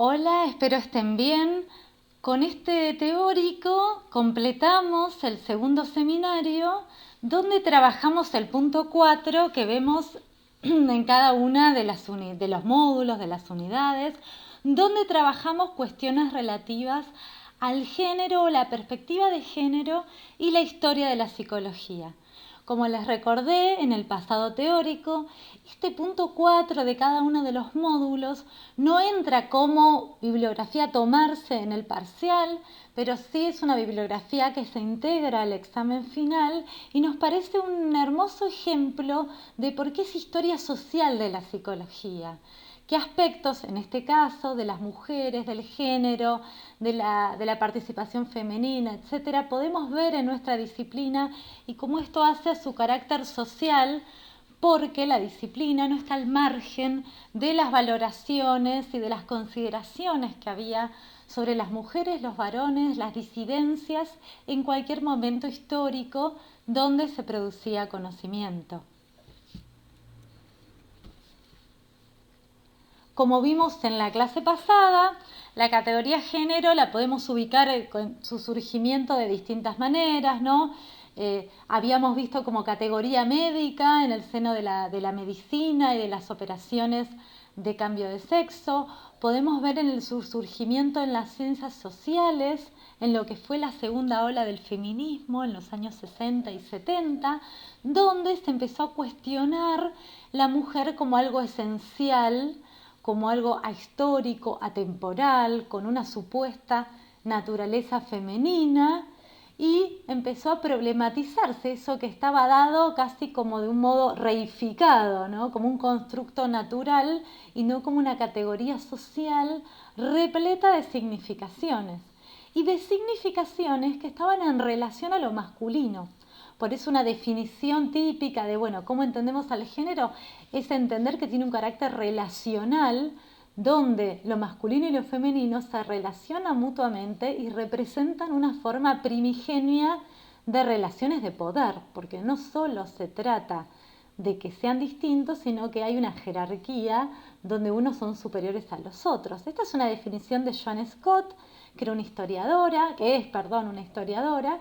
Hola, espero estén bien. Con este teórico completamos el segundo seminario donde trabajamos el punto 4 que vemos en cada una de los módulos, de las unidades, donde trabajamos cuestiones relativas al género, la perspectiva de género y la historia de la psicología. Como les recordé en el pasado teórico, este punto 4 de cada uno de los módulos no entra como bibliografía a tomarse en el parcial, pero sí es una bibliografía que se integra al examen final y nos parece un hermoso ejemplo de por qué es historia social de la psicología. ¿Qué aspectos, en este caso, de las mujeres, del género, de la participación femenina, etcétera, podemos ver en nuestra disciplina y cómo esto hace a su carácter social? Porque la disciplina no está al margen de las valoraciones y de las consideraciones que había sobre las mujeres, los varones, las disidencias en cualquier momento histórico donde se producía conocimiento. Como vimos en la clase pasada, la categoría género la podemos ubicar con su surgimiento de distintas maneras, ¿no? Habíamos visto como categoría médica en el seno de la medicina y de las operaciones de cambio de sexo. Podemos ver en su surgimiento en las ciencias sociales, en lo que fue la segunda ola del feminismo en los años 60 y 70, donde se empezó a cuestionar la mujer como algo esencial, como algo ahistórico, atemporal, con una supuesta naturaleza femenina, y empezó a problematizarse eso que estaba dado casi como de un modo reificado, ¿no? Como un constructo natural y no como una categoría social repleta de significaciones, y de significaciones que estaban en relación a lo masculino. Por eso una definición típica de, bueno, cómo entendemos al género es entender que tiene un carácter relacional donde lo masculino y lo femenino se relacionan mutuamente y representan una forma primigenia de relaciones de poder, porque no solo se trata de que sean distintos, sino que hay una jerarquía donde unos son superiores a los otros. Esta es una definición de Joan Scott, que era una historiadora, una historiadora,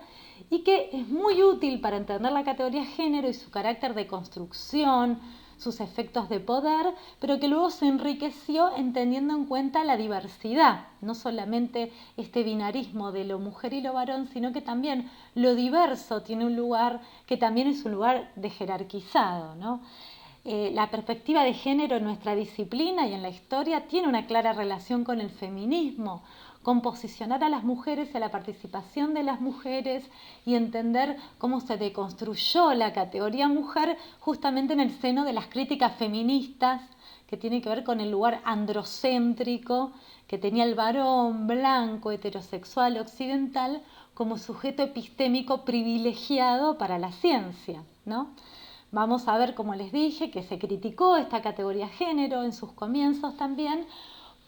y que es muy útil para entender la categoría género y su carácter de construcción, sus efectos de poder, pero que luego se enriqueció entendiendo en cuenta la diversidad, no solamente este binarismo de lo mujer y lo varón, sino que también lo diverso tiene un lugar que también es un lugar de jerarquizado, ¿no? La perspectiva de género en nuestra disciplina y en la historia tiene una clara relación con el feminismo, con posicionar a las mujeres y a la participación de las mujeres y entender cómo se deconstruyó la categoría mujer justamente en el seno de las críticas feministas, que tiene que ver con el lugar androcéntrico que tenía el varón blanco, heterosexual, occidental, como sujeto epistémico privilegiado para la ciencia, ¿no? Vamos a ver, como les dije, que se criticó esta categoría género en sus comienzos también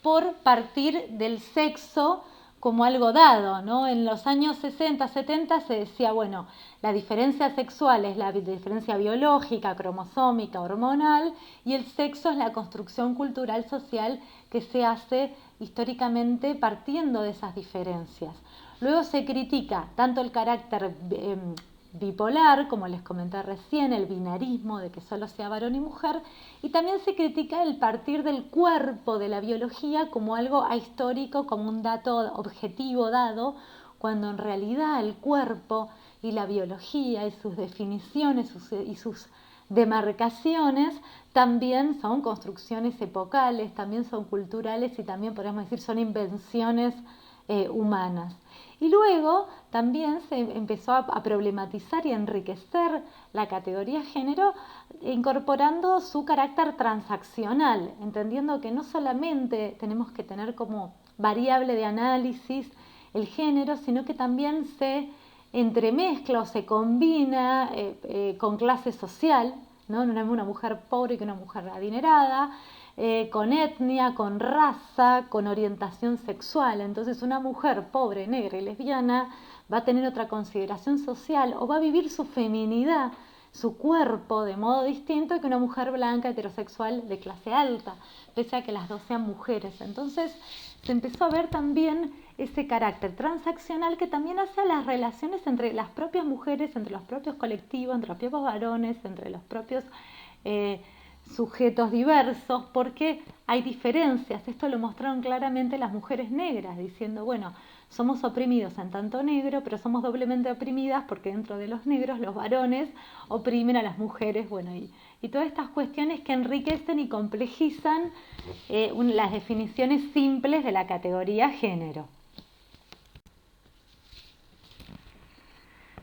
por partir del sexo como algo dado, ¿no? En los años 60, 70 se decía, bueno, la diferencia sexual es la diferencia biológica, cromosómica, hormonal, y el sexo es la construcción cultural social que se hace históricamente partiendo de esas diferencias. Luego se critica tanto el carácter bipolar, como les comenté recién, el binarismo de que solo sea varón y mujer, y también se critica el partir del cuerpo de la biología como algo ahistórico, como un dato objetivo dado, cuando en realidad el cuerpo y la biología y sus definiciones y sus demarcaciones también son construcciones epocales, también son culturales y también podemos decir son invenciones humanas. Y luego también se empezó a problematizar y a enriquecer la categoría género incorporando su carácter transaccional, entendiendo que no solamente tenemos que tener como variable de análisis el género, sino que también se entremezcla o se combina con clase social, ¿no? No es una mujer pobre que una mujer adinerada, con etnia, con raza, con orientación sexual. Entonces una mujer pobre, negra y lesbiana va a tener otra consideración social o va a vivir su feminidad su cuerpo de modo distinto que una mujer blanca heterosexual de clase alta, pese a que las dos sean mujeres. Entonces se empezó a ver también ese carácter transaccional que también hace a las relaciones entre las propias mujeres, entre los propios colectivos, entre los propios varones, entre los propios sujetos diversos, porque hay diferencias. Esto lo mostraron claramente las mujeres negras, diciendo, bueno, somos oprimidos en tanto negro, pero somos doblemente oprimidas porque dentro de los negros los varones oprimen a las mujeres, bueno, y todas estas cuestiones que enriquecen y complejizan las definiciones simples de la categoría género.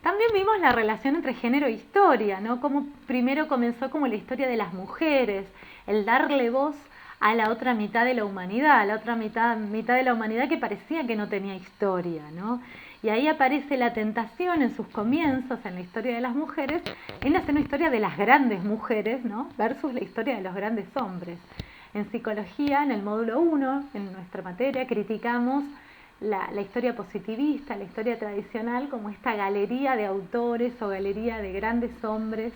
También vimos la relación entre género e historia, ¿no? Como primero comenzó como la historia de las mujeres, el darle voz a la otra mitad de la humanidad, a la otra mitad de la humanidad que parecía que no tenía historia, ¿no? Y ahí aparece la tentación en sus comienzos, en la historia de las mujeres, en hacer una historia de las grandes mujeres, ¿no? Versus la historia de los grandes hombres. En psicología, en el módulo 1, en nuestra materia, criticamos la historia positivista, la historia tradicional, como esta galería de autores o galería de grandes hombres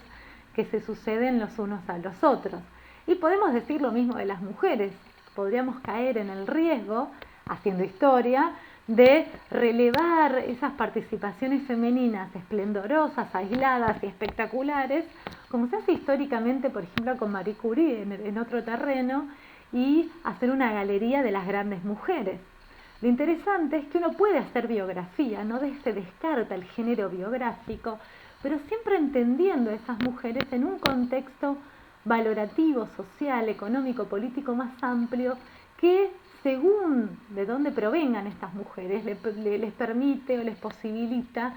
que se suceden los unos a los otros. Y podemos decir lo mismo de las mujeres. Podríamos caer en el riesgo, haciendo historia, de relevar esas participaciones femeninas esplendorosas, aisladas y espectaculares, como se hace históricamente, por ejemplo, con Marie Curie en otro terreno, y hacer una galería de las grandes mujeres. Lo interesante es que uno puede hacer biografía, no se descarta el género biográfico, pero siempre entendiendo a esas mujeres en un contexto valorativo, social, económico, político más amplio, que según de dónde provengan estas mujeres les permite o les posibilita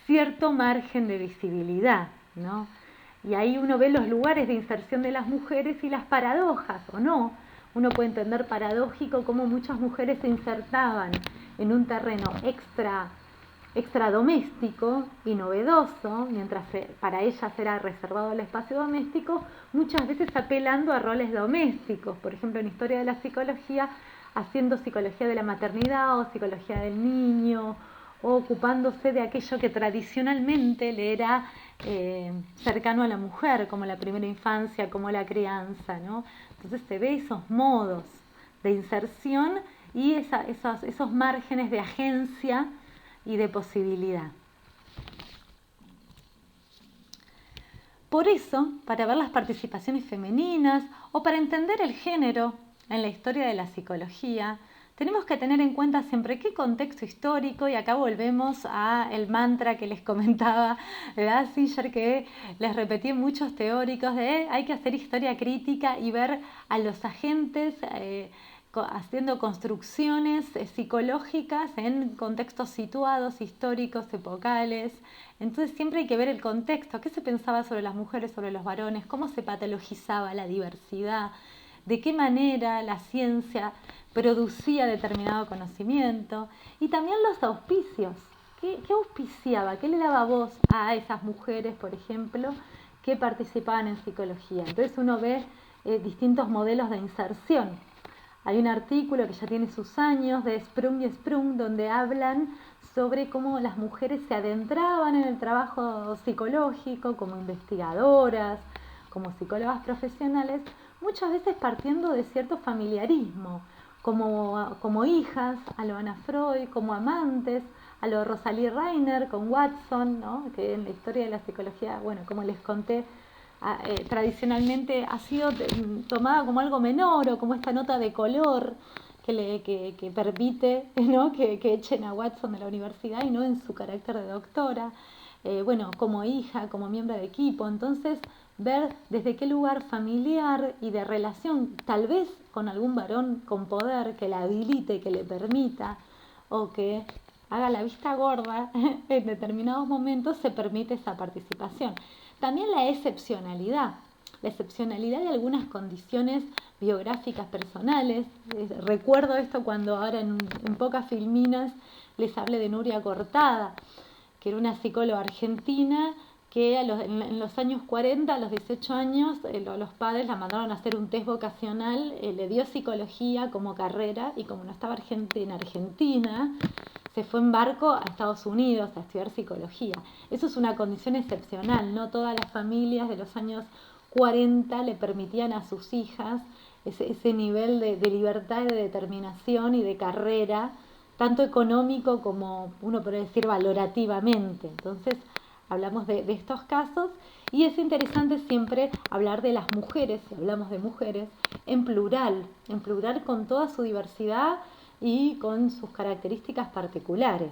cierto margen de visibilidad, ¿no? Y ahí uno ve los lugares de inserción de las mujeres y las paradojas, ¿o no? Uno puede entender paradójico cómo muchas mujeres se insertaban en un terreno extra doméstico y novedoso, mientras para ellas era reservado el espacio doméstico, muchas veces apelando a roles domésticos, por ejemplo en historia de la psicología, haciendo psicología de la maternidad o psicología del niño, o ocupándose de aquello que tradicionalmente le era cercano a la mujer, como la primera infancia, como la crianza, ¿no? Entonces se ve esos modos de inserción y esos márgenes de agencia y de posibilidad. Por eso, para ver las participaciones femeninas o para entender el género en la historia de la psicología, tenemos que tener en cuenta siempre qué contexto histórico, y acá volvemos al mantra que les comentaba de Singer, que les repetí muchos teóricos, de hay que hacer historia crítica y ver a los agentes haciendo construcciones psicológicas en contextos situados, históricos, epocales. Entonces siempre hay que ver el contexto, qué se pensaba sobre las mujeres, sobre los varones, cómo se patologizaba la diversidad, de qué manera la ciencia producía determinado conocimiento, y también los auspicios. ¿Qué auspiciaba? ¿Qué le daba voz a esas mujeres, por ejemplo, que participaban en psicología? Entonces uno ve distintos modelos de inserción. Hay un artículo que ya tiene sus años de Sprung y Sprung donde hablan sobre cómo las mujeres se adentraban en el trabajo psicológico como investigadoras, como psicólogas profesionales, muchas veces partiendo de cierto familiarismo, como hijas a lo Ana Freud, como amantes a lo Rosalie Reiner con Watson, ¿no? Que en la historia de la psicología, bueno, como les conté, tradicionalmente ha sido tomada como algo menor o como esta nota de color que permite, ¿no? que echen a Watson de la universidad y no en su carácter de doctora, bueno, como hija, como miembro de equipo. Entonces ver desde qué lugar familiar y de relación, tal vez con algún varón con poder que la habilite, que le permita o que haga la vista gorda en determinados momentos, se permite esa participación. También la excepcionalidad de algunas condiciones biográficas personales. Recuerdo esto cuando ahora en Pocas Filminas les hablé de Nuria Cortada, que era una psicóloga argentina que en los años 40, a los 18 años, los padres la mandaron a hacer un test vocacional, le dio psicología como carrera y como no estaba en Argentina, se fue en barco a Estados Unidos a estudiar psicología. Eso es una condición excepcional, no todas las familias de los años 40 le permitían a sus hijas ese nivel de libertad, de determinación y de carrera, tanto económico como uno puede decir valorativamente. Entonces hablamos de estos casos y es interesante siempre hablar de las mujeres, si hablamos de mujeres, en plural con toda su diversidad y con sus características particulares.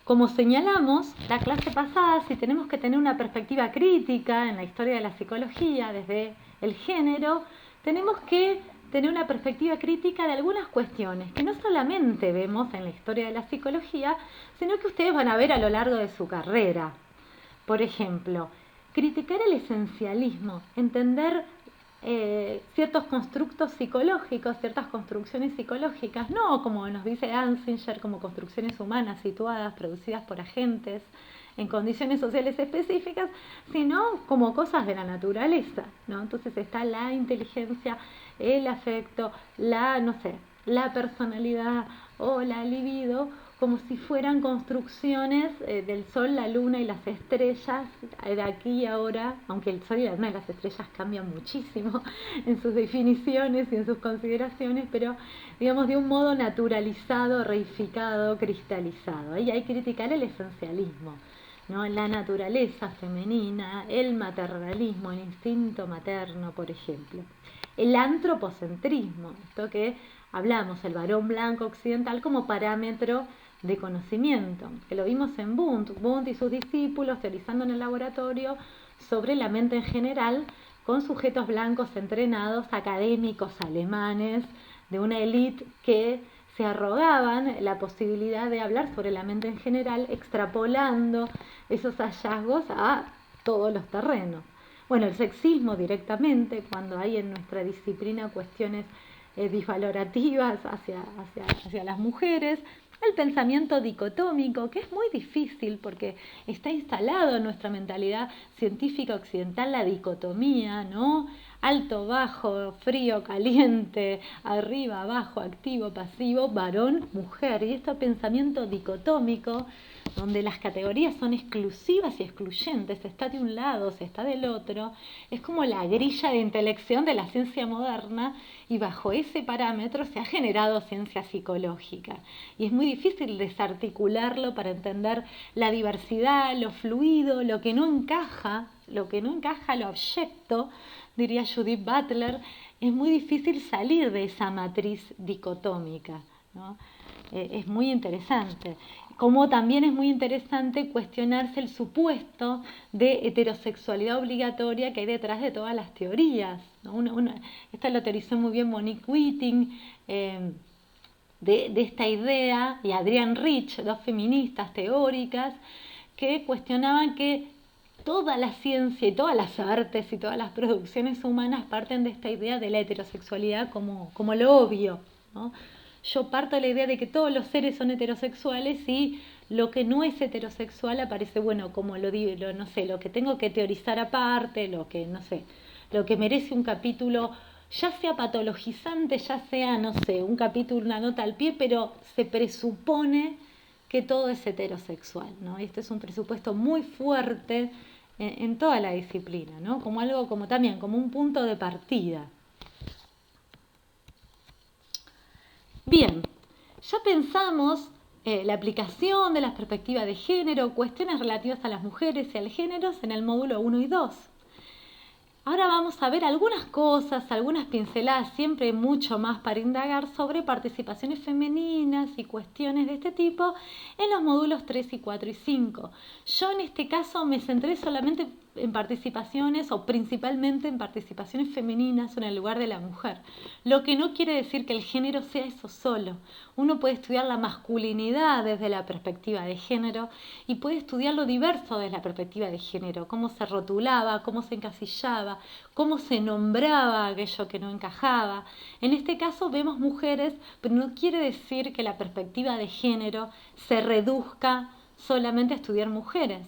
Como señalamos la clase pasada, si tenemos que tener una perspectiva crítica en la historia de la psicología desde el género, tenemos que tener una perspectiva crítica de algunas cuestiones que no solamente vemos en la historia de la psicología, sino que ustedes van a ver a lo largo de su carrera. Por ejemplo, criticar el esencialismo, entender ciertos constructos psicológicos, ciertas construcciones psicológicas, no como nos dice Ansinger, como construcciones humanas situadas, producidas por agentes en condiciones sociales específicas, sino como cosas de la naturaleza, ¿no? Entonces está la inteligencia, el afecto, la personalidad o la libido, como si fueran construcciones del Sol, la Luna y las estrellas, de aquí y ahora, aunque el Sol y la Luna y las estrellas cambian muchísimo en sus definiciones y en sus consideraciones, pero digamos de un modo naturalizado, reificado, cristalizado. Ahí hay que criticar el esencialismo, ¿no? La naturaleza femenina, el maternalismo, el instinto materno, por ejemplo. El antropocentrismo, esto que hablamos, el varón blanco occidental como parámetro de conocimiento, que lo vimos en Wundt y sus discípulos teorizando en el laboratorio sobre la mente en general con sujetos blancos entrenados, académicos alemanes, de una élite que se arrogaban la posibilidad de hablar sobre la mente en general, extrapolando esos hallazgos a todos los terrenos. Bueno, el sexismo directamente, cuando hay en nuestra disciplina cuestiones disvalorativas hacia las mujeres, el pensamiento dicotómico, que es muy difícil porque está instalado en nuestra mentalidad científica occidental la dicotomía, ¿no? Alto, bajo, frío, caliente, arriba, abajo, activo, pasivo, varón, mujer. Y este pensamiento dicotómico, donde las categorías son exclusivas y excluyentes, se está de un lado, se está del otro, es como la grilla de intelección de la ciencia moderna y bajo ese parámetro se ha generado ciencia psicológica. Y es muy difícil desarticularlo para entender la diversidad, lo fluido, lo que no encaja, lo abyecto, diría Judith Butler, es muy difícil salir de esa matriz dicotómica, ¿no? Es muy interesante. Como también es muy interesante cuestionarse el supuesto de heterosexualidad obligatoria que hay detrás de todas las teorías, ¿no? Esto lo teorizó muy bien Monique Witting, de esta idea, y Adrienne Rich, dos feministas teóricas, que cuestionaban que toda la ciencia y todas las artes y todas las producciones humanas parten de esta idea de la heterosexualidad como lo obvio, ¿no? Yo parto de la idea de que todos los seres son heterosexuales y lo que no es heterosexual aparece, bueno, como lo que tengo que teorizar aparte, lo que merece un capítulo, ya sea patologizante, ya sea, un capítulo, una nota al pie, pero se presupone que todo es heterosexual, ¿no? Este es un presupuesto muy fuerte en toda la disciplina, ¿no? Como algo, como un punto de partida. Bien, ya pensamos la aplicación de las perspectivas de género, cuestiones relativas a las mujeres y al género en el módulo 1 y 2. Ahora vamos a ver algunas cosas, algunas pinceladas, siempre mucho más para indagar sobre participaciones femeninas y cuestiones de este tipo en los módulos 3 y 4 y 5. Yo en este caso me centré solamente en participaciones o principalmente en participaciones femeninas en el lugar de la mujer, lo que no quiere decir que el género sea eso solo. Uno puede estudiar la masculinidad desde la perspectiva de género y puede estudiar lo diverso desde la perspectiva de género, cómo se rotulaba, cómo se encasillaba, cómo se nombraba aquello que no encajaba. En este caso vemos mujeres, pero no quiere decir que la perspectiva de género se reduzca solamente a estudiar mujeres.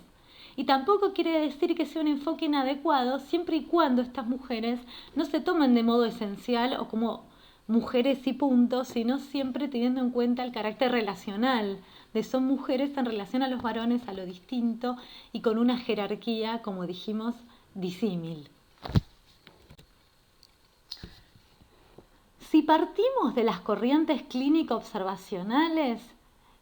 Y tampoco quiere decir que sea un enfoque inadecuado, siempre y cuando estas mujeres no se tomen de modo esencial o como mujeres y punto, sino siempre teniendo en cuenta el carácter relacional de son mujeres en relación a los varones, a lo distinto y con una jerarquía, como dijimos, disímil. Si partimos de las corrientes clínico-observacionales,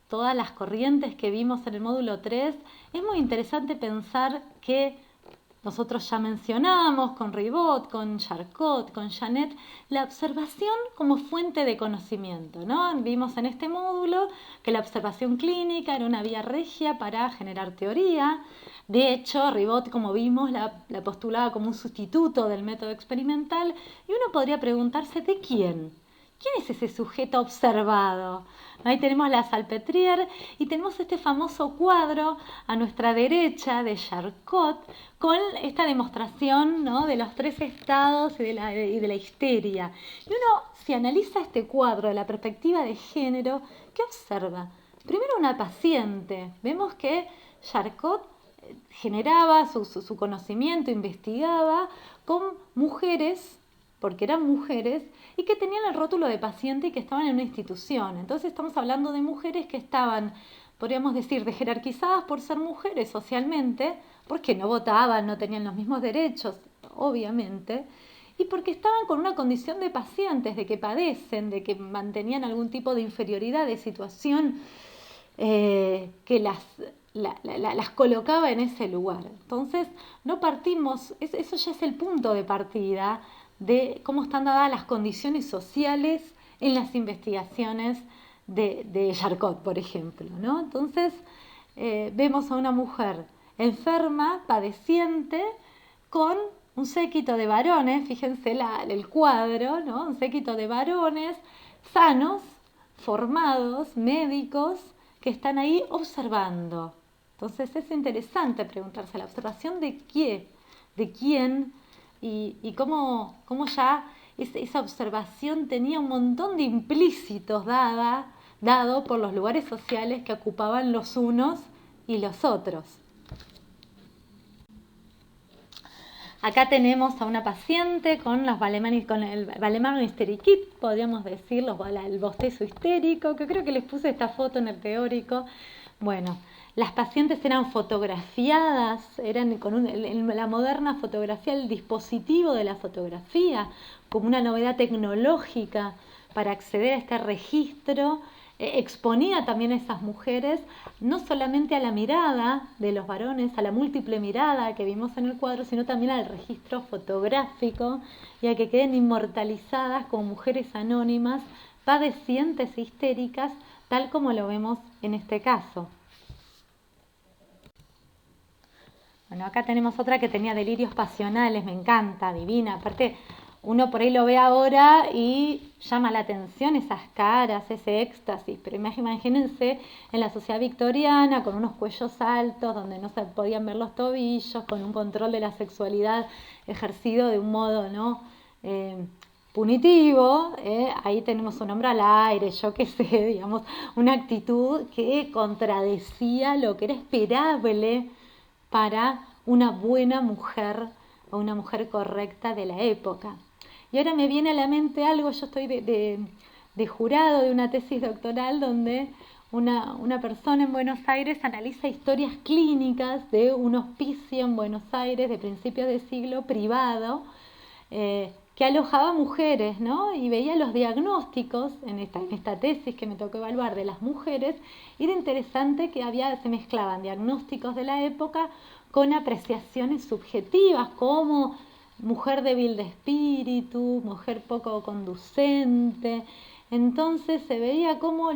todas las corrientes que vimos en el módulo 3, es muy interesante pensar que nosotros ya mencionamos con Ribot, con Charcot, con Janet, la observación como fuente de conocimiento, ¿no? Vimos en este módulo que la observación clínica era una vía regia para generar teoría. De hecho, Ribot, como vimos, la postulaba como un sustituto del método experimental y uno podría preguntarse, ¿de quién? ¿Quién es ese sujeto observado? Ahí tenemos la Salpêtrière y tenemos este famoso cuadro a nuestra derecha de Charcot con esta demostración, ¿no?, de los 3 estados y de la histeria. Y uno, si analiza este cuadro de la perspectiva de género, ¿qué observa? Primero una paciente. Vemos que Charcot generaba su conocimiento, investigaba con mujeres, porque eran mujeres, y que tenían el rótulo de paciente y que estaban en una institución. Entonces estamos hablando de mujeres que estaban, podríamos decir, jerarquizadas por ser mujeres socialmente, porque no votaban, no tenían los mismos derechos, obviamente, y porque estaban con una condición de pacientes, de que padecen, de que mantenían algún tipo de inferioridad, de situación que las colocaba en ese lugar. Entonces, no partimos, eso ya es el punto de partida de cómo están dadas las condiciones sociales en las investigaciones de Charcot, por ejemplo, ¿no? Entonces, vemos a una mujer enferma, padeciente, con un séquito de varones, fíjense el cuadro, ¿no? Un séquito de varones sanos, formados, médicos, que están ahí observando. Entonces es interesante preguntarse, ¿la observación de qué? ¿De quién? Y cómo ya esa observación tenía un montón de implícitos dado por los lugares sociales que ocupaban los unos y los otros. Acá tenemos a una paciente con el Valdemar hysterique, podríamos decir, el bostezo histérico, que creo que les puse esta foto en el teórico. Bueno, las pacientes eran fotografiadas, eran la moderna fotografía, el dispositivo de la fotografía, como una novedad tecnológica para acceder a este registro. Exponía también a esas mujeres no solamente a la mirada de los varones, a la múltiple mirada que vimos en el cuadro, sino también al registro fotográfico y a que queden inmortalizadas como mujeres anónimas, padecientes e histéricas, tal como lo vemos en este caso. Bueno, acá tenemos otra que tenía delirios pasionales, me encanta, divina. Aparte, uno por ahí lo ve ahora y llama la atención esas caras, ese éxtasis, pero imagínense en la sociedad victoriana con unos cuellos altos donde no se podían ver los tobillos, con un control de la sexualidad ejercido de un modo no punitivo. Ahí tenemos un hombre al aire, yo qué sé, digamos, una actitud que contradecía lo que era esperable para una buena mujer o una mujer correcta de la época. Y ahora me viene a la mente algo, yo estoy de jurado de una tesis doctoral donde una persona en Buenos Aires analiza historias clínicas de un hospicio en Buenos Aires de principios de siglo privado que alojaba mujeres, ¿no? Y veía los diagnósticos en esta tesis que me tocó evaluar de las mujeres, y era interesante que se mezclaban diagnósticos de la época con apreciaciones subjetivas como mujer débil de espíritu, mujer poco conducente. Entonces se veía como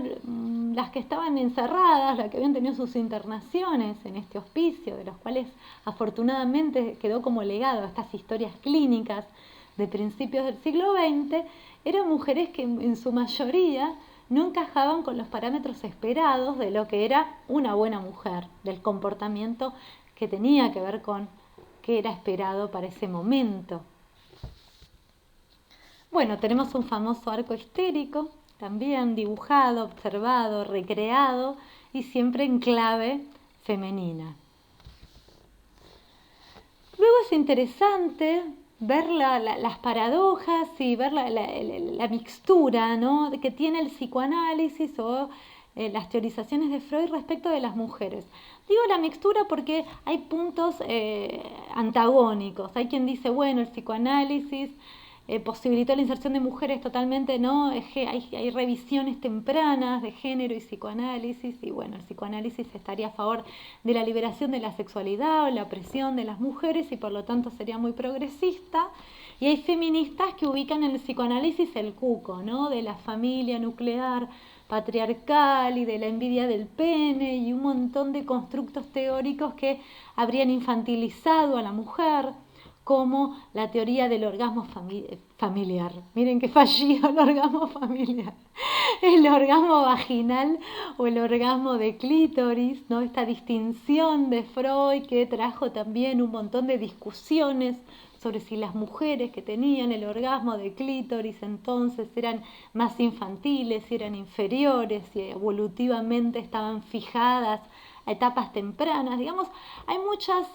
las que estaban encerradas, las que habían tenido sus internaciones en este hospicio, de los cuales afortunadamente quedó como legado estas historias clínicas de principios del siglo XX, eran mujeres que en su mayoría no encajaban con los parámetros esperados de lo que era una buena mujer, del comportamiento que tenía que ver con qué era esperado para ese momento. Bueno, tenemos un famoso arco histérico, también dibujado, observado, recreado y siempre en clave femenina. interesante ver las paradojas y ver la mixtura, ¿no?, que tiene el psicoanálisis o las teorizaciones de Freud respecto de las mujeres. Digo la mixtura porque hay puntos antagónicos. Hay quien dice, bueno, el psicoanálisis posibilitó la inserción de mujeres totalmente, ¿no? Hay revisiones tempranas de género y psicoanálisis, y bueno, el psicoanálisis estaría a favor de la liberación de la sexualidad o la opresión de las mujeres y por lo tanto sería muy progresista. Y hay feministas que ubican en el psicoanálisis el cuco, ¿no?, de la familia nuclear patriarcal y de la envidia del pene y un montón de constructos teóricos que habrían infantilizado a la mujer, como la teoría del orgasmo familiar. Miren qué fallido el orgasmo familiar. El orgasmo vaginal o el orgasmo de clítoris, ¿no? Esta distinción de Freud que trajo también un montón de discusiones sobre si las mujeres que tenían el orgasmo de clítoris entonces eran más infantiles, si eran inferiores, si evolutivamente estaban fijadas a etapas tempranas. Digamos, hay muchas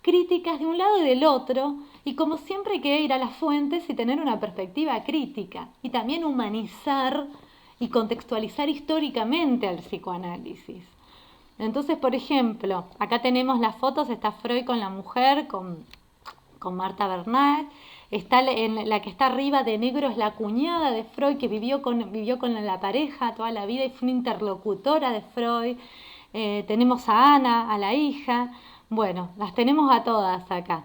críticas de un lado y del otro, y como siempre hay que ir a las fuentes y tener una perspectiva crítica, y también humanizar y contextualizar históricamente al psicoanálisis. Entonces, por ejemplo, acá tenemos las fotos, está Freud con la mujer, con Marta Bernal, está la que está arriba de negro es la cuñada de Freud, que vivió con la pareja toda la vida y fue una interlocutora de Freud. Tenemos a Ana, a la hija. Bueno, las tenemos a todas acá.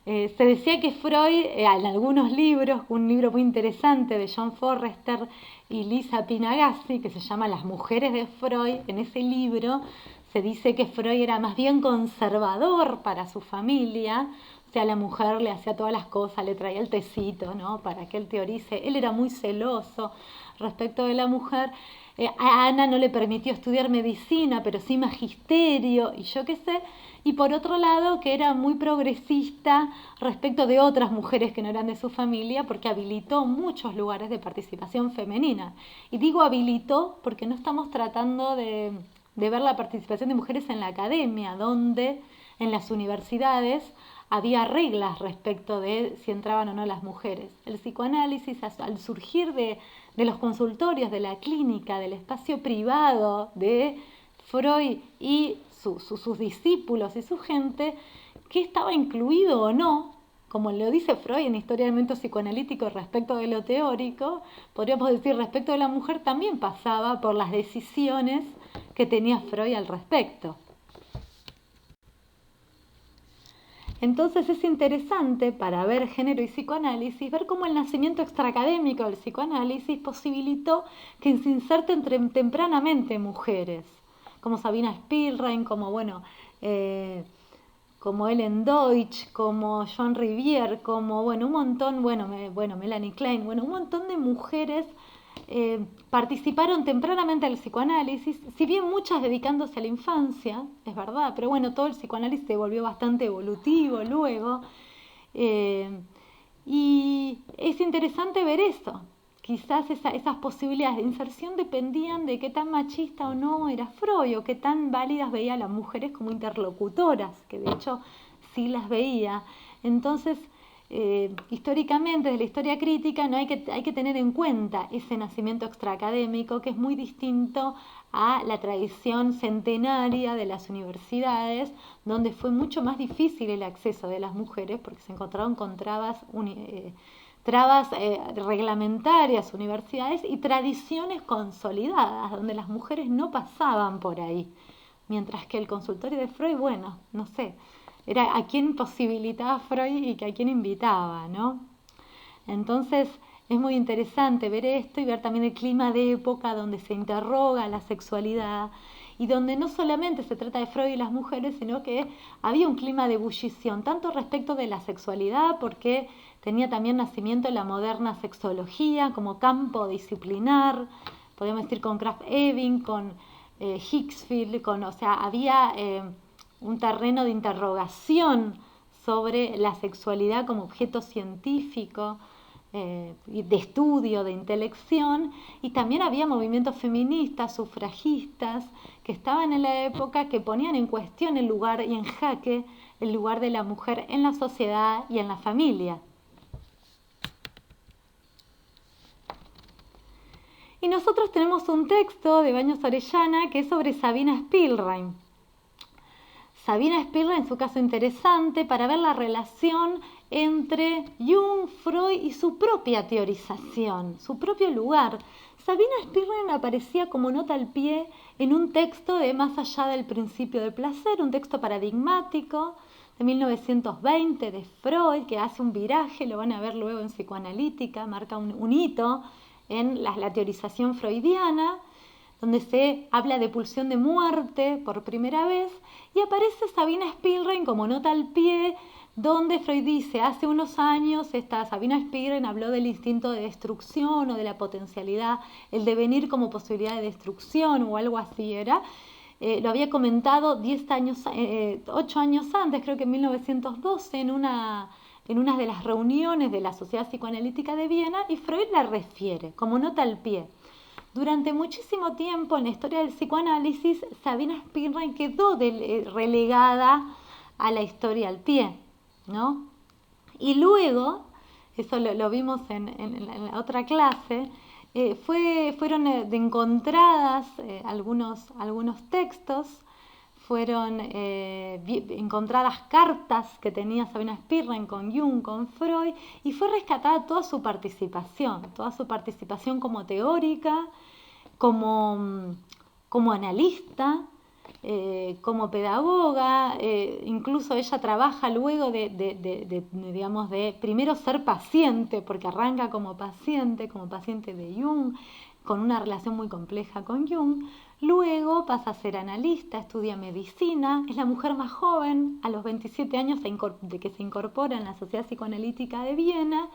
Se decía que Freud, en algunos libros, un libro muy interesante de John Forrester y Lisa Pinagazzi, que se llama Las mujeres de Freud, en ese libro se dice que Freud era más bien conservador para su familia, o sea, la mujer le hacía todas las cosas, le traía el tecito, ¿no?, para que él teorice. Él era muy celoso respecto de la mujer. A Ana no le permitió estudiar medicina, pero sí magisterio y yo qué sé. Y por otro lado, que era muy progresista respecto de otras mujeres que no eran de su familia, porque habilitó muchos lugares de participación femenina. Y digo habilitó porque no estamos tratando de ver la participación de mujeres en la academia, donde en las universidades había reglas respecto de si entraban o no las mujeres. El psicoanálisis, al surgir de los consultorios, de la clínica, del espacio privado de Freud y sus discípulos y su gente, qué estaba incluido o no, como lo dice Freud en Historia del Movimiento Psicoanalítico respecto de lo teórico, podríamos decir respecto de la mujer también pasaba por las decisiones que tenía Freud al respecto. Entonces es interesante para ver género y psicoanálisis, ver cómo el nacimiento extraacadémico del psicoanálisis posibilitó que se inserten tempranamente mujeres, como Sabina Spielrein, como Ellen Deutsch, como Joan Rivière, como un montón, Melanie Klein, un montón de mujeres participaron tempranamente del psicoanálisis, si bien muchas dedicándose a la infancia, es verdad, pero todo el psicoanálisis se volvió bastante evolutivo luego, y es interesante ver eso. Quizás esas posibilidades de inserción dependían de qué tan machista o no era Freud, o qué tan válidas veía a las mujeres como interlocutoras, que de hecho sí las veía. Entonces, históricamente, desde la historia crítica, hay que tener en cuenta ese nacimiento extraacadémico, que es muy distinto a la tradición centenaria de las universidades, donde fue mucho más difícil el acceso de las mujeres, porque se encontraron con trabas reglamentarias, universidades y tradiciones consolidadas, donde las mujeres no pasaban por ahí. Mientras que el consultorio de Freud, no sé, era a quién posibilitaba Freud y a quién invitaba, ¿no? Entonces es muy interesante ver esto y ver también el clima de época donde se interroga la sexualidad y donde no solamente se trata de Freud y las mujeres, sino que había un clima de ebullición, tanto respecto de la sexualidad, porque tenía también nacimiento la moderna sexología como campo disciplinar, podemos decir con Krafft-Ebing, con Hicksfield, había un terreno de interrogación sobre la sexualidad como objeto científico. de estudio, de intelección, y también había movimientos feministas, sufragistas, que estaban en la época, que ponían en cuestión el lugar y en jaque el lugar de la mujer en la sociedad y en la familia. Y nosotros tenemos un texto de Baños Orellana que es sobre Sabina Spielrein. Sabina Spielrein es un caso interesante para ver la relación entre Jung, Freud y su propia teorización, su propio lugar. Sabina Spielrein aparecía como nota al pie en un texto de Más allá del principio del placer, un texto paradigmático de 1920 de Freud, que hace un viraje, lo van a ver luego en psicoanalítica, marca un hito en la teorización freudiana, donde se habla de pulsión de muerte por primera vez, y aparece Sabina Spielrein como nota al pie, donde Freud dice, hace unos años esta Sabina Spielrein habló del instinto de destrucción o de la potencialidad, el devenir como posibilidad de destrucción o algo así era. Lo había comentado 8 años antes, creo que en 1912, en una de las reuniones de la Sociedad Psicoanalítica de Viena, y Freud la refiere como nota al pie. Durante muchísimo tiempo en la historia del psicoanálisis, Sabina Spielrein quedó relegada a la historia al pie, ¿no? Y luego, eso lo vimos en la otra clase, fueron encontradas algunos textos, fueron encontradas cartas que tenía Sabina Spielrein con Jung, con Freud, y fue rescatada toda su participación como teórica, como analista, como pedagoga. Incluso ella trabaja luego de primero ser paciente, porque arranca como paciente de Jung, con una relación muy compleja con Jung. Luego pasa a ser analista, estudia medicina, es la mujer más joven, a los 27 años de que se incorpora en la Sociedad Psicoanalítica de Viena,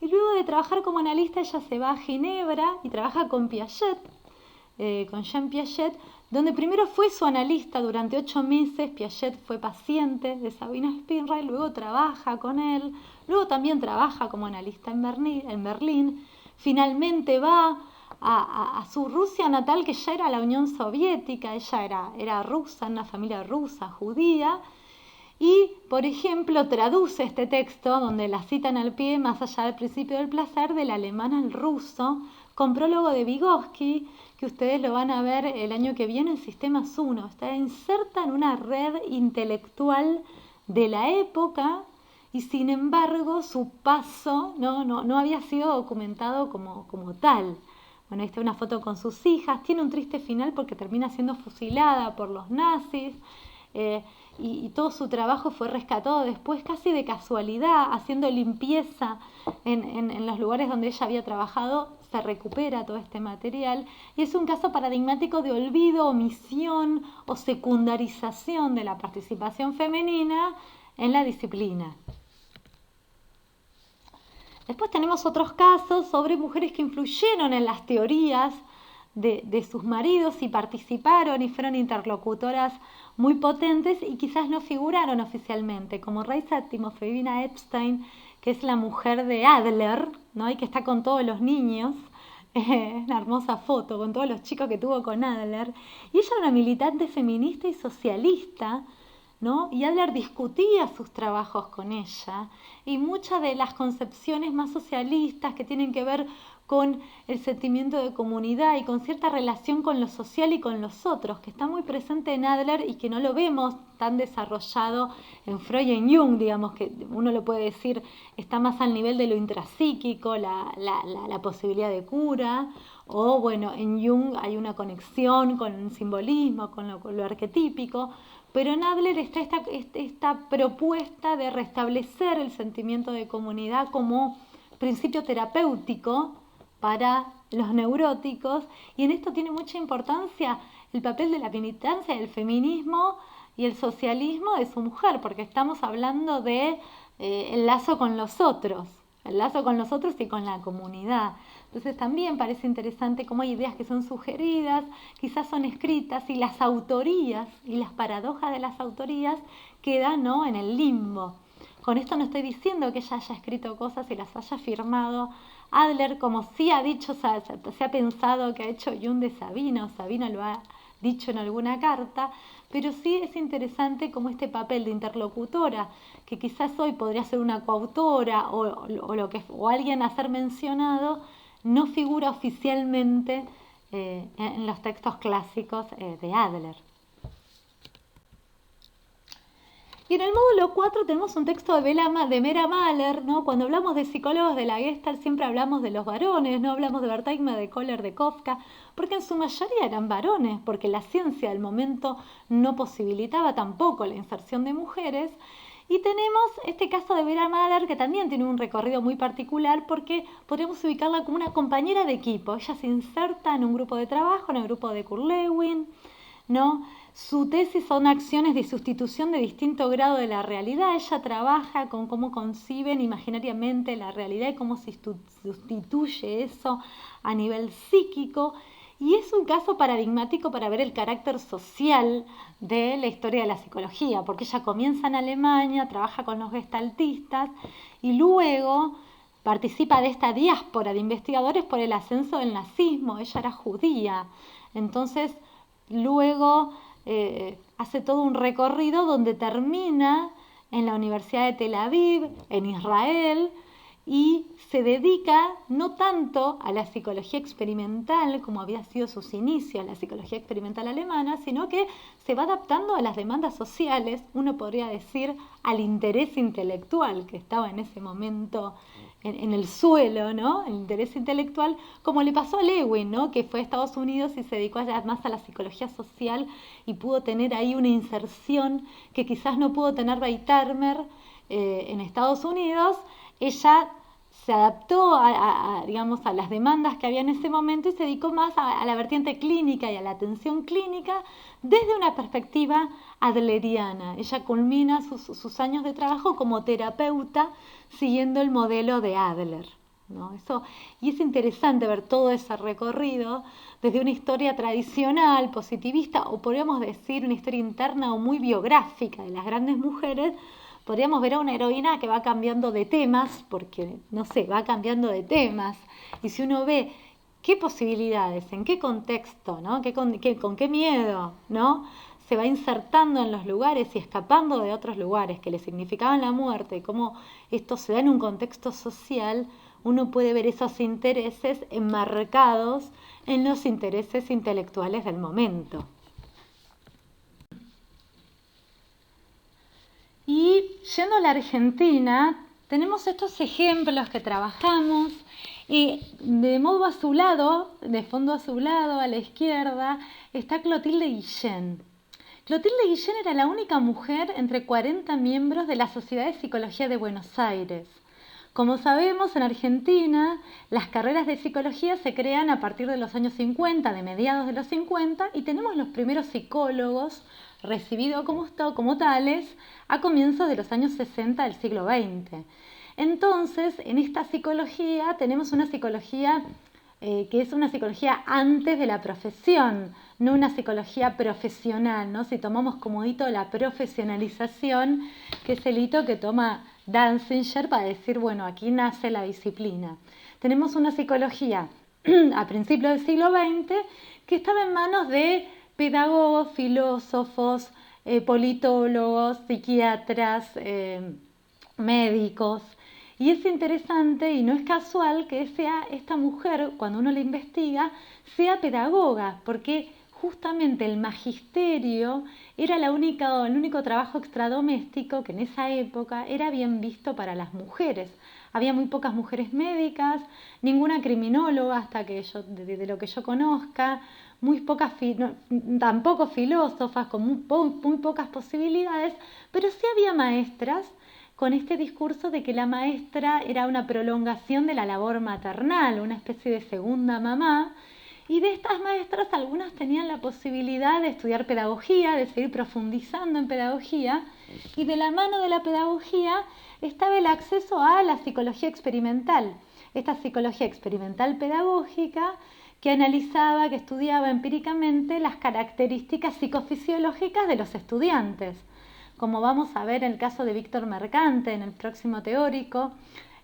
y luego de trabajar como analista ella se va a Ginebra y trabaja con Piaget, con Jean Piaget, donde primero fue su analista durante 8 meses. Piaget fue paciente de Sabina Spielrein, luego trabaja con él, luego también trabaja como analista en Berlín, finalmente va a su Rusia natal, que ya era la Unión Soviética. Ella era rusa, en una familia rusa, judía, y, por ejemplo, traduce este texto, donde la citan al pie, Más allá del principio del placer, del alemán al ruso, con prólogo de Vygotsky, que ustedes lo van a ver el año que viene en Sistemas 1. Está inserta en una red intelectual de la época, y sin embargo su paso no había sido documentado como tal. Bueno, ahí está una foto con sus hijas, tiene un triste final porque termina siendo fusilada por los nazis, y todo su trabajo fue rescatado después casi de casualidad, haciendo limpieza en los lugares donde ella había trabajado. Se recupera todo este material, y es un caso paradigmático de olvido, omisión o secundarización de la participación femenina en la disciplina. Después tenemos otros casos sobre mujeres que influyeron en las teorías de sus maridos y participaron y fueron interlocutoras muy potentes y quizás no figuraron oficialmente, como Raisa Timofeevna Epstein, que es la mujer de Adler, ¿no? Y que está con todos los niños. Es una hermosa foto con todos los chicos que tuvo con Adler. Y ella era una militante feminista y socialista, ¿no? Y Adler discutía sus trabajos con ella, y muchas de las concepciones más socialistas que tienen que ver con el sentimiento de comunidad y con cierta relación con lo social y con los otros, que está muy presente en Adler y que no lo vemos tan desarrollado en Freud y en Jung, digamos, que uno lo puede decir, está más al nivel de lo intrapsíquico, la posibilidad de cura, o bueno, en Jung hay una conexión con el simbolismo, con lo arquetípico, pero en Adler está esta propuesta de restablecer el sentimiento de comunidad como principio terapéutico para los neuróticos, y en esto tiene mucha importancia el papel de la militancia del feminismo y el socialismo de su mujer, porque estamos hablando de el lazo con los otros y con la comunidad. Entonces también parece interesante cómo hay ideas que son sugeridas, quizás son escritas, y las autorías y las paradojas de las autorías quedan, ¿no?, en el limbo. Con esto no estoy diciendo que ella haya escrito cosas y las haya firmado Adler, como sí ha dicho, se ha pensado que ha hecho Jung de Sabina, o Sabina lo ha dicho en alguna carta, pero sí es interesante como este papel de interlocutora, que quizás hoy podría ser una coautora o alguien a ser mencionado, no figura oficialmente en los textos clásicos de Adler. Y en el módulo 4 tenemos un texto de Mera Mahler, ¿no? Cuando hablamos de psicólogos de la Gestalt siempre hablamos de los varones, no hablamos de Wertheimer, de Kohler, de Kafka, porque en su mayoría eran varones, porque la ciencia del momento no posibilitaba tampoco la inserción de mujeres. Y tenemos este caso de Mera Mahler, que también tiene un recorrido muy particular porque podríamos ubicarla como una compañera de equipo. Ella se inserta en un grupo de trabajo, en el grupo de Kurt Lewin, ¿no? Su tesis son acciones de sustitución de distinto grado de la realidad. Ella trabaja con cómo conciben imaginariamente la realidad y cómo se sustituye eso a nivel psíquico. Y es un caso paradigmático para ver el carácter social de la historia de la psicología, porque ella comienza en Alemania, trabaja con los gestaltistas y luego participa de esta diáspora de investigadores por el ascenso del nazismo. Ella era judía, entonces luego hace todo un recorrido donde termina en la Universidad de Tel Aviv, en Israel, y se dedica no tanto a la psicología experimental, como había sido sus inicios, la psicología experimental alemana, sino que se va adaptando a las demandas sociales, uno podría decir, al interés intelectual que estaba en ese momento en el suelo, ¿no? El interés intelectual, como le pasó a Lewin, ¿no? Que fue a Estados Unidos y se dedicó más a la psicología social y pudo tener ahí una inserción que quizás no pudo tener Wertheimer en Estados Unidos. Ella se adaptó digamos, a las demandas que había en ese momento y se dedicó más a la vertiente clínica y a la atención clínica desde una perspectiva adleriana. Ella culmina sus años de trabajo como terapeuta siguiendo el modelo de Adler, ¿no? Y es interesante ver todo ese recorrido desde una historia tradicional, positivista, o podríamos decir una historia interna o muy biográfica de las grandes mujeres. Podríamos ver a una heroína que va cambiando de temas, porque, no sé, va cambiando de temas. Y si uno ve qué posibilidades, en qué contexto, ¿no? Con qué miedo, ¿no? Se va insertando en los lugares y escapando de otros lugares que le significaban la muerte, y cómo esto se da en un contexto social, uno puede ver esos intereses enmarcados en los intereses intelectuales del momento. Y yendo a la Argentina, tenemos estos ejemplos que trabajamos y de modo azulado, de fondo azulado a la izquierda, está Clotilde Guillén. Clotilde Guillén era la única mujer entre 40 miembros de la Sociedad de Psicología de Buenos Aires. Como sabemos, en Argentina las carreras de psicología se crean a partir de los años 50, de mediados de los 50, y tenemos los primeros psicólogos recibidos como tales a comienzos de los años 60 del siglo XX. Entonces, en esta psicología tenemos una psicología que es una psicología antes de la profesión, no una psicología profesional, ¿no? Si tomamos como hito la profesionalización, que es el hito que toma Danziger para decir, bueno, aquí nace la disciplina. Tenemos una psicología a principios del siglo XX que estaba en manos de pedagogos, filósofos, politólogos, psiquiatras, médicos. Y es interesante y no es casual que sea esta mujer, cuando uno la investiga, sea pedagoga, porque justamente el magisterio era el único trabajo extradoméstico que en esa época era bien visto para las mujeres. Había muy pocas mujeres médicas, ninguna criminóloga hasta que de lo que yo conozca, muy pocas, tampoco filósofas, con muy pocas posibilidades, pero sí había maestras con este discurso de que la maestra era una prolongación de la labor maternal, una especie de segunda mamá, y de estas maestras algunas tenían la posibilidad de estudiar pedagogía, de seguir profundizando en pedagogía, y de la mano de la pedagogía estaba el acceso a la psicología experimental, esta psicología experimental pedagógica que analizaba, que estudiaba empíricamente las características psicofisiológicas de los estudiantes. como vamos a ver en el caso de Víctor Mercante, en el próximo teórico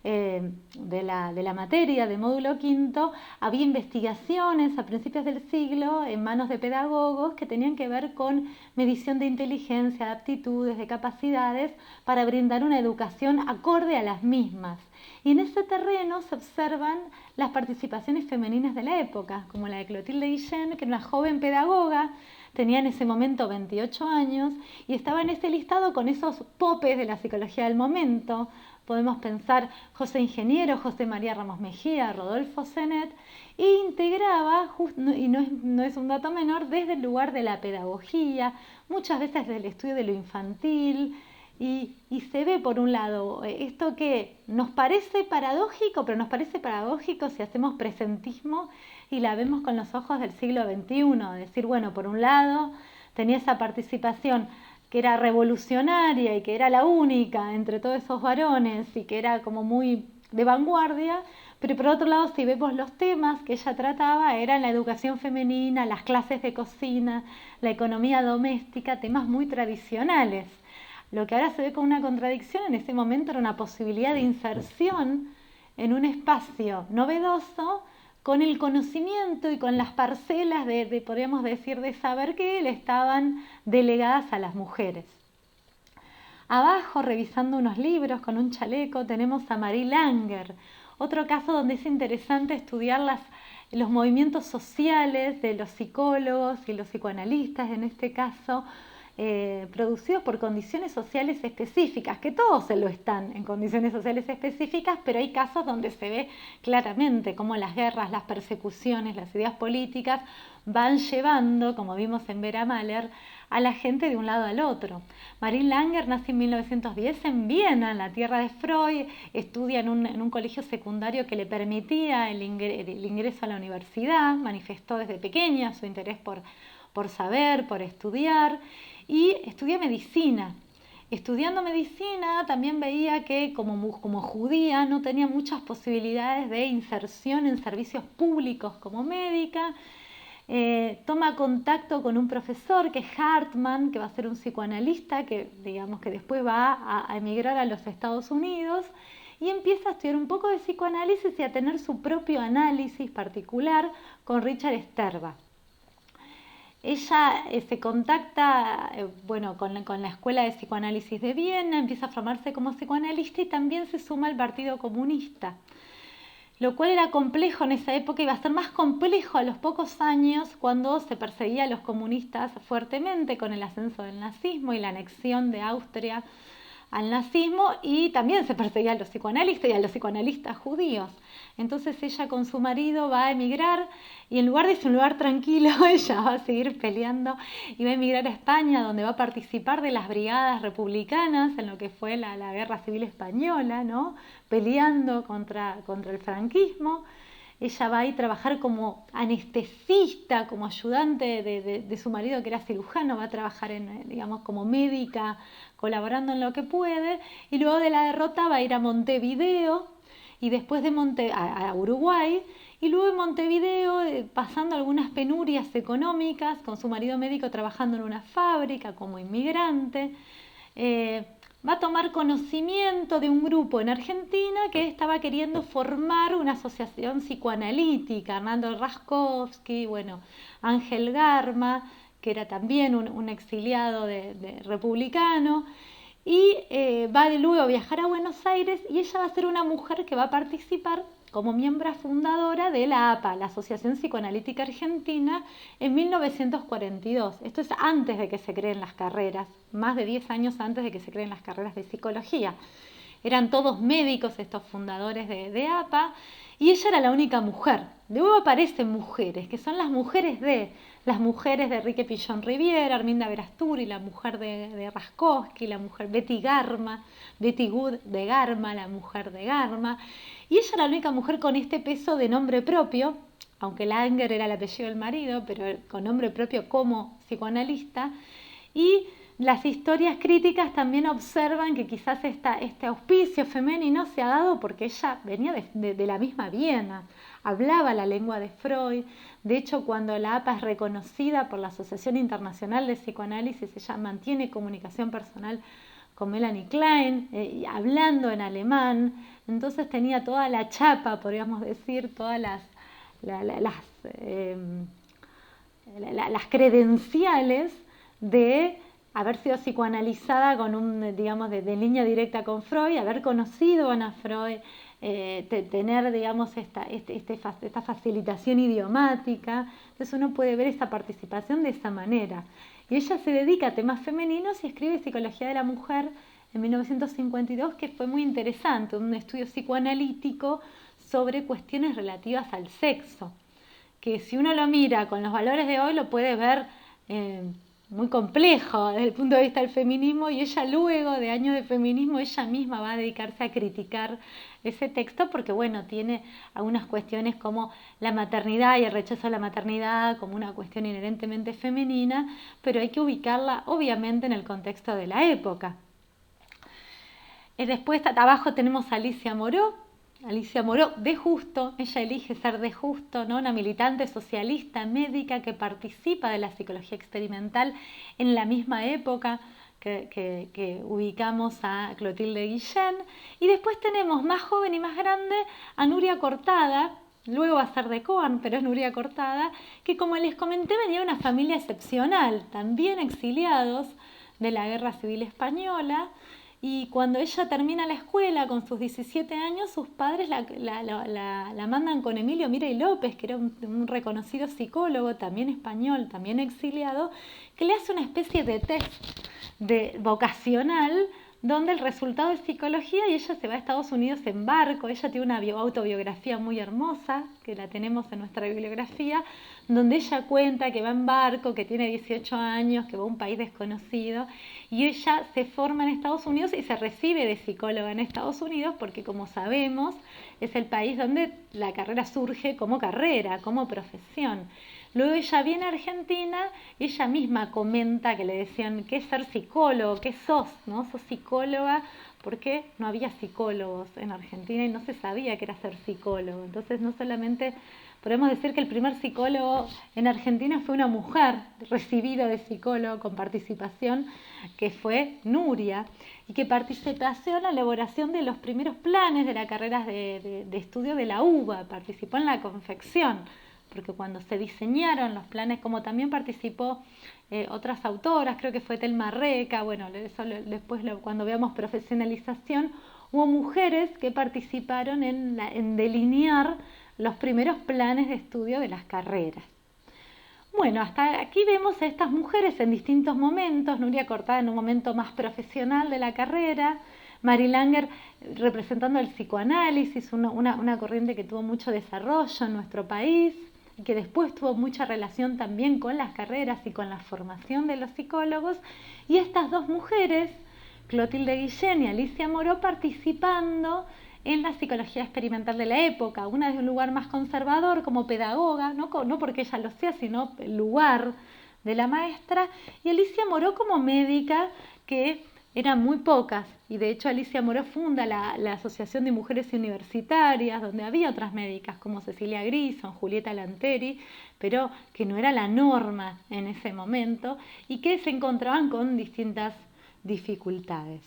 de la materia de módulo quinto, había investigaciones a principios del siglo en manos de pedagogos que tenían que ver con medición de inteligencia, de aptitudes, de capacidades, para brindar una educación acorde a las mismas. Y en ese terreno se observan las participaciones femeninas de la época, como la de Clotilde Guillén, que era una joven pedagoga, tenía en ese momento 28 años y estaba en ese listado con esos popes de la psicología del momento. Podemos pensar José Ingeniero, José María Ramos Mejía, Rodolfo Zenet, e integraba, y no es un dato menor, desde el lugar de la pedagogía, muchas veces desde el estudio de lo infantil, y se ve por un lado esto que nos parece paradójico, pero nos parece paradójico si hacemos presentismo y la vemos con los ojos del siglo XXI, decir, bueno, por un lado tenía esa participación que era revolucionaria y que era la única entre todos esos varones y que era como muy de vanguardia, pero por otro lado, si vemos los temas que ella trataba, eran la educación femenina, las clases de cocina, la economía doméstica, temas muy tradicionales. Lo que ahora se ve como una contradicción, en ese momento era una posibilidad de inserción en un espacio novedoso con el conocimiento y con las parcelas podríamos decir, de saber que le estaban delegadas a las mujeres. Abajo, revisando unos libros con un chaleco, tenemos a Marie Langer, otro caso donde es interesante estudiar los movimientos sociales de los psicólogos y los psicoanalistas, en este caso, producidos por condiciones sociales específicas, que todos se lo están en condiciones sociales específicas, pero hay casos donde se ve claramente cómo las guerras, las persecuciones, las ideas políticas van llevando, como vimos en Vera Mahler, a la gente de un lado al otro. Marie Langer nace en 1910 en Viena, en la tierra de Freud, estudia en un colegio secundario que le permitía el ingreso a la universidad, manifestó desde pequeña su interés por saber, por estudiar, y estudia medicina. Estudiando medicina también veía que como judía no tenía muchas posibilidades de inserción en servicios públicos como médica. Toma contacto con un profesor que es Hartmann, que va a ser un psicoanalista que digamos que después va a emigrar a los Estados Unidos, y empieza a estudiar un poco de psicoanálisis y a tener su propio análisis particular con Richard Sterba. Ella se contacta con la Escuela de Psicoanálisis de Viena, empieza a formarse como psicoanalista y también se suma al Partido Comunista, lo cual era complejo en esa época y va a ser más complejo a los pocos años cuando se perseguía a los comunistas fuertemente con el ascenso del nazismo y la anexión de Austria al nazismo, y también se perseguía a los psicoanalistas y a los psicoanalistas judíos. Entonces ella con su marido va a emigrar y en lugar de ser un lugar tranquilo, ella va a seguir peleando y va a emigrar a España, donde va a participar de las brigadas republicanas en lo que fue la Guerra Civil Española, ¿no? Peleando contra el franquismo. Ella va a ir a trabajar como anestesista, como ayudante de su marido que era cirujano, va a trabajar como médica, colaborando en lo que puede, y luego de la derrota va a ir a Montevideo y después a Uruguay, y luego en Montevideo, pasando algunas penurias económicas, con su marido médico trabajando en una fábrica como inmigrante, va a tomar conocimiento de un grupo en Argentina que estaba queriendo formar una asociación psicoanalítica, Hernando Raskowski, Ángel Garma, que era también un exiliado de republicano, y va luego a viajar a Buenos Aires, y ella va a ser una mujer que va a participar como miembro fundadora de la APA, la Asociación Psicoanalítica Argentina, en 1942. Esto es antes de que se creen las carreras, más de 10 años antes de que se creen las carreras de psicología. Eran todos médicos estos fundadores de APA, y ella era la única mujer. Luego aparecen mujeres, que son las mujeres de Enrique Pillón Riviera, Arminda Verasturi, la mujer de Raskowski, la mujer Betty Good de Garma, la mujer de Garma. Y ella era la única mujer con este peso de nombre propio, aunque Langer era el apellido del marido, pero con nombre propio como psicoanalista. Y las historias críticas también observan que quizás este auspicio femenino se ha dado porque ella venía de la misma Viena, hablaba la lengua de Freud. De hecho, cuando la APA es reconocida por la Asociación Internacional de Psicoanálisis, ella mantiene comunicación personal con Melanie Klein, hablando en alemán. Entonces tenía toda la chapa, podríamos decir, todas las credenciales de haber sido psicoanalizada con digamos, de línea directa con Freud, haber conocido a Ana Freud, tener, digamos, esta facilitación idiomática. Entonces uno puede ver esta participación de esa manera. Y ella se dedica a temas femeninos y escribe Psicología de la Mujer en 1952, que fue muy interesante, un estudio psicoanalítico sobre cuestiones relativas al sexo, que si uno lo mira con los valores de hoy lo puede ver muy complejo desde el punto de vista del feminismo, y ella luego de años de feminismo, ella misma va a dedicarse a criticar ese texto porque, bueno, tiene algunas cuestiones como la maternidad y el rechazo a la maternidad como una cuestión inherentemente femenina, pero hay que ubicarla obviamente en el contexto de la época. Después abajo tenemos a Alicia Moreau. Alicia Moreau de Justo, ella elige ser de Justo, ¿no? Una militante socialista médica que participa de la psicología experimental en la misma época que ubicamos a Clotilde Guillén. Y después tenemos más joven y más grande a Nuria Cortada, luego va a ser de Coan, pero es Nuria Cortada, que como les comenté venía de una familia excepcional, también exiliados de la Guerra Civil Española. Y cuando ella termina la escuela con sus 17 años, sus padres la mandan con Emilio Mirey López, que era un reconocido psicólogo, también español, también exiliado, que le hace una especie de test vocacional donde el resultado es psicología, y ella se va a Estados Unidos en barco. Ella tiene una autobiografía muy hermosa, que la tenemos en nuestra bibliografía, donde ella cuenta que va en barco, que tiene 18 años, que va a un país desconocido, y ella se forma en Estados Unidos y se recibe de psicóloga en Estados Unidos porque, como sabemos, es el país donde la carrera surge como carrera, como profesión. Luego ella viene a Argentina y ella misma comenta que le decían, ¿qué es ser psicólogo? ¿Qué sos? ¿No? ¿Sos psicóloga? Porque no había psicólogos en Argentina y no se sabía qué era ser psicólogo. Entonces no solamente podemos decir que el primer psicólogo en Argentina fue una mujer recibida de psicólogo con participación, que fue Nuria, y que participó en la elaboración de los primeros planes de la carrera de estudio de la UBA, participó en la confección, porque cuando se diseñaron los planes, como también participó otras autoras, creo que fue Telma Reca, bueno, eso después cuando veamos profesionalización, hubo mujeres que participaron en delinear los primeros planes de estudio de las carreras. Bueno, hasta aquí vemos a estas mujeres en distintos momentos, Nuria Cortada en un momento más profesional de la carrera, Mary Langer representando el psicoanálisis, una corriente que tuvo mucho desarrollo en nuestro país, y que después tuvo mucha relación también con las carreras y con la formación de los psicólogos, y estas dos mujeres, Clotilde Guillén y Alicia Moreau, participando en la psicología experimental de la época, una de un lugar más conservador como pedagoga, no porque ella lo sea, sino el lugar de la maestra, y Alicia Moreau como médica, que eran muy pocas, y de hecho Alicia Moreau funda la Asociación de Mujeres Universitarias, donde había otras médicas como Cecilia Grison, Julieta Lanteri, pero que no era la norma en ese momento y que se encontraban con distintas dificultades.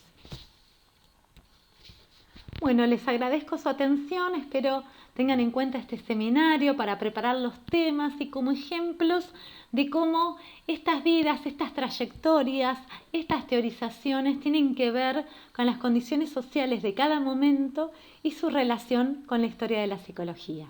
Bueno, les agradezco su atención, espero tengan en cuenta este seminario para preparar los temas y como ejemplos de cómo estas vidas, estas trayectorias, estas teorizaciones tienen que ver con las condiciones sociales de cada momento y su relación con la historia de la psicología.